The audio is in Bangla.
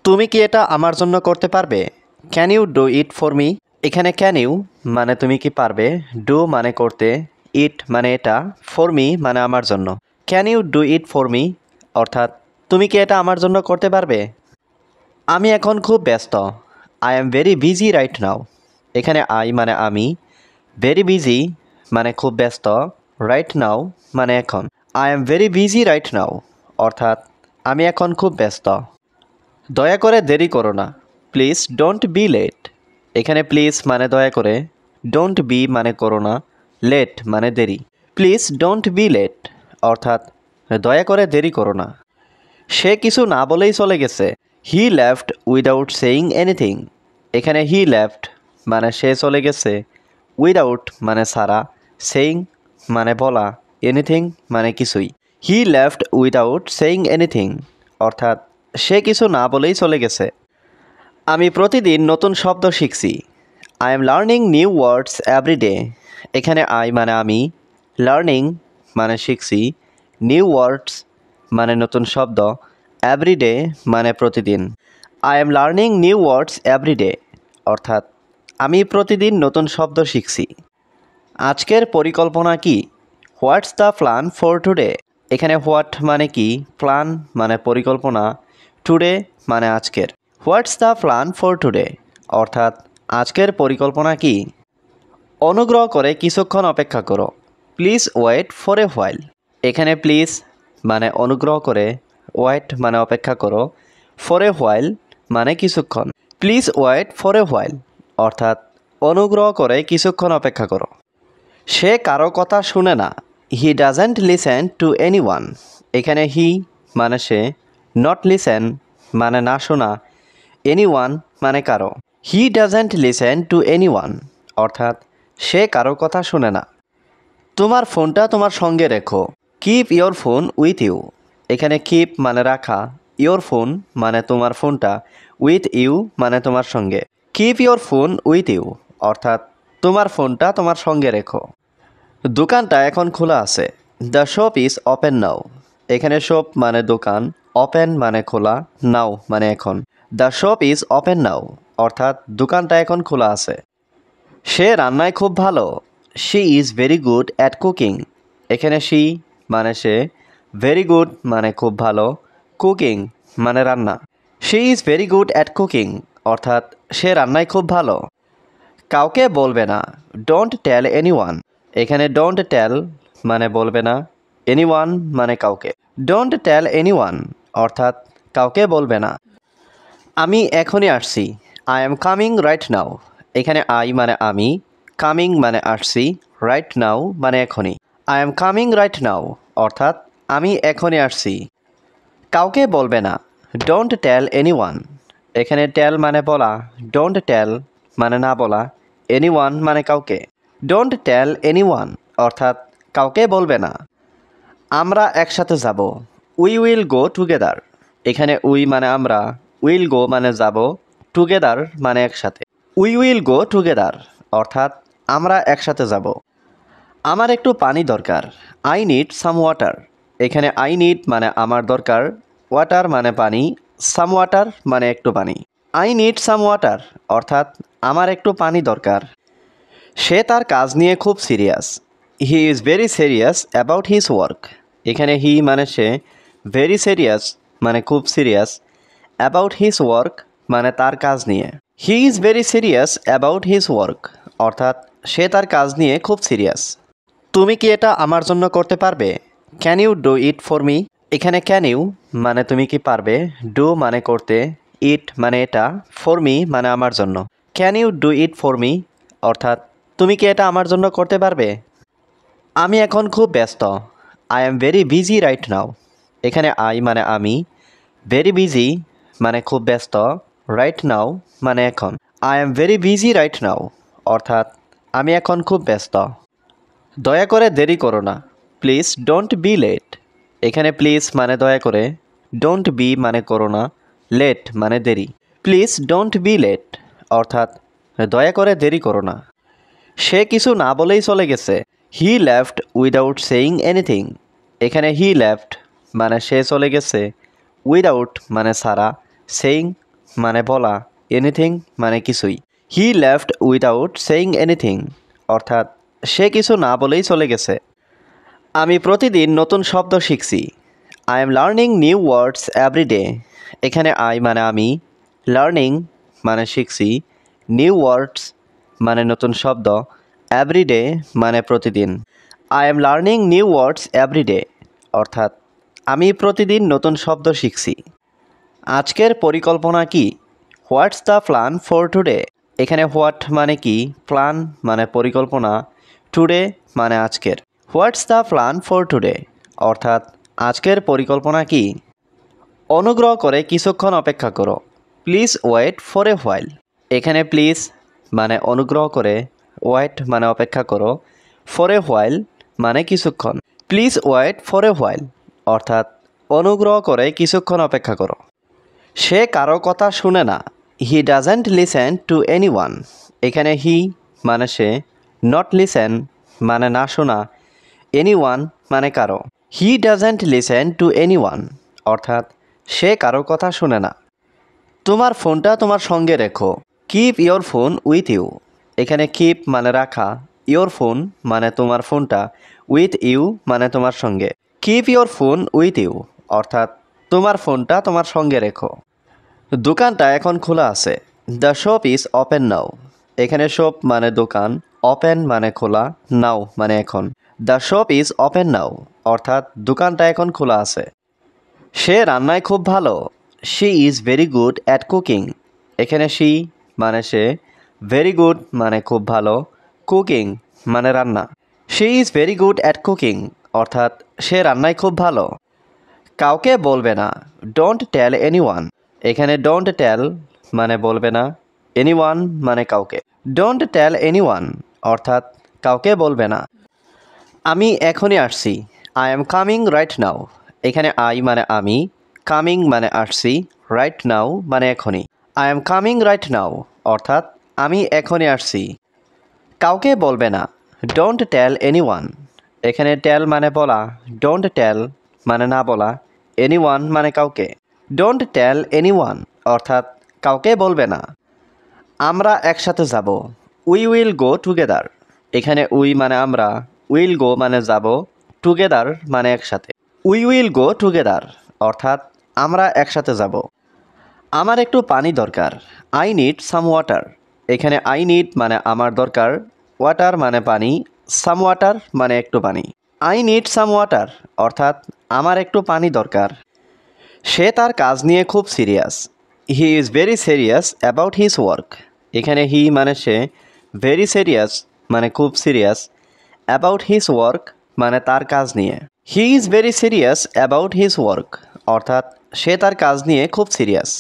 তুমি কি এটা আমার জন্য করতে পারবে? Can you do it for me? এখানে ক্যান ইউ মানে তুমি কি পারবে, ডু মানে করতে, ইট মানে এটা, ফর মি মানে আমার জন্য। Can you do it for me অর্থাৎ তুমি কি এটা আমার জন্য করতে পারবে? আমি এখন খুব ব্যস্ত। I am very busy right now. এখানে আই মানে আমি, ভেরি বিজি মানে খুব ব্যস্ত, রাইট নাও মানে এখন। I am very busy right now অর্থাৎ আমি এখন খুব ব্যস্ত। দয়া করে দেরি করো না, প্লিজ ডোন্ট বি লেট। এখানে প্লিজ মানে দয়া করে, ডোন্ট বি মানে করো না, লেট মানে দেরি। প্লিজ ডোন্ট বি লেট অর্থাৎ দয়া করে দেরি করো না। সে কিছু না বলেই চলে গেছে। He left without saying anything. এখানে হি লেফট মানে সে চলে গেছে, উইদাউট মানে ছাড়া, সেইং মানে বলা, এনিথিং মানে কিছুই। He left without saying anything অর্থাৎ সে কিছু না বলেই চলে গেছে। আমি প্রতিদিন নতুন শব্দ শিখছি। I am learning new words every day. এখানে আই মানে আমি, লার্নিং মানে শিখছি, নিউ ওয়ার্ডস মানে নতুন শব্দ, এভরি ডে মানে প্রতিদিন। I am learning new words every day অর্থাৎ আমি প্রতিদিন নতুন শব্দ শিখছি। আজকের পরিকল্পনা কি? What's the plan for today? এখানে হোয়াট মানে কি, প্ল্যান মানে পরিকল্পনা, টুডে মানে আজকের। What's the plan for today অর্থাৎ আজকের পরিকল্পনা কি? অনুগ্রহ করে কিছুক্ষণ অপেক্ষা করো, please wait for a while. এখানে প্লিজ মানে অনুগ্রহ করে, ওয়েট মানে অপেক্ষা করো, ফর এ হোয়াইল মানে কিছুক্ষণ। Please wait for a while অর্থাৎ অনুগ্রহ করে কিছুক্ষণ অপেক্ষা করো। সে কারো কথা শুনে না। He doesn't listen to anyone. এখানে হি মানে সে, নট লিসেন মানে না শোনা, এনিওয়ান মানে কারো। He doesn't listen to anyone অর্থাৎ সে কারো কথা শুনে না। তোমার ফোনটা তোমার সঙ্গে রেখো, keep your phone with you. এখানে কিপ মানে রাখা, ইয়োর ফোন মানে তোমার ফোনটা, উইথ ইউ মানে তোমার সঙ্গে। Keep your phone with you অর্থাৎ তোমার ফোনটা তোমার সঙ্গে রেখো। দোকানটা এখন খোলা আছে। দ্য শপ ইজ ওপেন নাও। এখানে শপ মানে দোকান, ওপেন মানে খোলা, নাও মানে এখন। দ্য শপ ইজ ওপেন নাও অর্থাৎ দোকানটা এখন খোলা আছে। সে রান্নায় খুব ভালো। She is very good at cooking. এখানে শি মানে সে, ভেরি গুড মানে খুব ভালো, কুকিং মানে রান্না। She is very good at cooking অর্থাৎ সে রান্নায় খুব ভালো। কাউকে বলবে না, ডোন্ট টেল এনিওয়ান। এখানে ডোন্ট টেল মানে বলবে না, এনিওয়ান মানে কাউকে। ডোন্ট টেল এনিওয়ান অর্থাৎ কাউকে বলবে না। আমি এখনই আসছি। আই এম কামিং রাইট নাও। এখানে আই মানে আমি, কামিং মানে আসছি, রাইট নাও মানে এখনই। I am coming right now অর্থাৎ আমি এখনই আসছি। কাউকে বলবে না, ডোন্ট টেল এনিওয়ান। এখানে টেল মানে বলা, ডোন্ট টেল মানে না বলা, এনিওয়ান মানে কাউকে। ডোন্ট টেল এনিওয়ান অর্থাৎ কাউকে বলবে না। আমরা একসাথে যাব, উই উইল গো টুগেদার। এখানে উই মানে আমরা, উইল গো মানে যাব, টুগেদার মানে একসাথে। উই উইল গো টুগেদার অর্থাৎ আমরা একসাথে যাব। আমার একটু পানি দরকার, আই নিড সাম ওয়াটার। এখানে আই নিড মানে আমার দরকার, ওয়াটার মানে পানি, সাম ওয়াটার মানে একটু পানি। আই নিড সাম ওয়াটার অর্থাৎ আমার একটু পানি দরকার। সে তার কাজ নিয়ে খুব serious. He is very serious about his work. এখানে হি মানে সে, ভেরি সিরিয়াস মানে খুব সিরিয়াস, অ্যাবাউট হিজ ওয়ার্ক মানে তার কাজ নিয়ে। He is very serious about his work অর্থাৎ সে তার কাজ নিয়ে খুব সিরিয়াস। তুমি কি এটা আমার জন্য করতে পারবে? Can you do it for me? এখানে ক্যান ইউ মানে তুমি কি পারবে, ডু মানে করতে, ইট মানে এটা, ফর মি মানে আমার জন্য। Can you do it for me অর্থাৎ তুমি কি এটা আমার জন্য করতে পারবে? আমি এখন খুব ব্যস্ত। I am very busy right now. এখানে আই মানে আমি, ভেরি বিজি মানে খুব ব্যস্ত, রাইট নাও মানে এখন। I am very busy right now অর্থাৎ আমি এখন খুব ব্যস্ত। দয়া করে দেরি করো না, প্লিজ ডোন্ট বি লেট। এখানে প্লিজ মানে দয়া করে, ডোন্ট বি মানে করো না, লেট মানে দেরি। প্লিজ ডোন্ট বি লেট অর্থাৎ দয়া করে দেরি করো না। সে কিছু না বলেই চলে গেছে। He left without saying anything. এখানে হি লেফট মানে সে চলে গেছে, উইদাউট মানে ছাড়া, সেইং মানে বলা, এনিথিং মানে কিছুই। He left without saying anything, অর্থাৎ সে কিছু না বলেই চলে গেছে। আমি প্রতিদিন নতুন শব্দ শিখছি। I am learning new words every day. এখানে আই মানে আমি, লার্নিং মানে শিখছি, নিউ ওয়ার্ডস মানে নতুন শব্দ, এভরি ডে মানে প্রতিদিন। I am learning new words every day, অর্থাৎ আমি প্রতিদিন নতুন শব্দ শিখছি। আজকের পরিকল্পনা কি? What's the plan for today? এখানে হোয়াট মানে কি, প্ল্যান মানে পরিকল্পনা, টুডে মানে আজকের। What's the plan for today, অর্থাৎ আজকের পরিকল্পনা কি? অনুগ্রহ করে কিছুক্ষণ অপেক্ষা করো। Please wait for a while. এখানে প্লিজ মানে অনুগ্রহ করে, ওয়েট মানে অপেক্ষা করো, ফর এ হোয়াইল মানে কিছুক্ষণ। Please wait for a while, অর্থাৎ অনুগ্রহ করে কিছুক্ষণ অপেক্ষা করো। সে কারো কথা শুনে না। He doesn't listen to anyone. এখানে হি মানে সে, নট লিসেন মানে না শোনা, এনিওয়ান মানে কারো। He doesn't listen to anyone, অর্থাৎ সে কারো কথা শুনে না। তোমার ফোনটা তোমার সঙ্গে রেখো। Keep your phone with you. এখানে কিপ মানে রাখা, ইয়োর ফোন মানে তোমার ফোনটা, উইথ ইউ মানে তোমার সঙ্গে। Keep your phone with you, অর্থাৎ তোমার ফোনটা তোমার সঙ্গে রেখো। দোকানটা এখন খোলা আছে। দ্য শপ ইজ ওপেন নাও। এখানে শপ মানে দোকান, ওপেন মানে খোলা, নাও মানে এখন। দ্য শপ ইজ ওপেন নাও, অর্থাৎ দোকানটা এখন খোলা আছে। সে রান্নায় খুব ভালো। She is very good at cooking. এখানে শি মানে সে, ভেরি গুড মানে খুব ভালো, কুকিং মানে রান্না। She is very good at cooking, অর্থাৎ সে রান্নায় খুব ভালো। কাউকে বলবে না। Don't tell anyone. এখানে ডোন্ট টেল মানে বলবে না, এনিওয়ান মানে কাউকে। ডোন্ট টেল এনিওয়ান, অর্থাৎ কাউকে বলবে না। আমি এখনই আসছি। আই এম কামিং রাইট নাও। এখানে আই মানে আমি, কামিং মানে আসছি, রাইট নাও মানে এখনই। I am coming right now, অর্থাৎ আমি এখনই আসছি। কাউকে বলবে না। Don't tell anyone. এখানে টেল মানে বলা, ডোন্ট টেল মানে না বলা, এনিওয়ান মানে কাউকে। ডোন্ট টেল এনিওয়ান, অর্থাৎ কাউকে বলবে না। আমরা একসাথে যাব। We will go together. এখানে উই মানে আমরা, উইল গো মানে যাব, টুগেদার মানে একসাথে। উই উইল গো টুগেদার, অর্থাৎ আমরা একসাথে যাব। আমার একটু পানি দরকার। I need some water. এখানে আই নিড মানে আমার দরকার, ওয়াটার মানে পানি, সাম ওয়াটার মানে একটু পানি। আই নিড সাম ওয়াটার, অর্থাৎ আমার একটু পানি দরকার। সে তার কাজ নিয়ে খুব serious. He is very serious about his work. এখানে হি মানে সে, ভেরি সিরিয়াস মানে খুব সিরিয়াস, অ্যাবাউট হিজ ওয়ার্ক মানে তার কাজ নিয়ে। He is very serious about his work, অর্থাৎ সে তার কাজ নিয়ে খুব সিরিয়াস।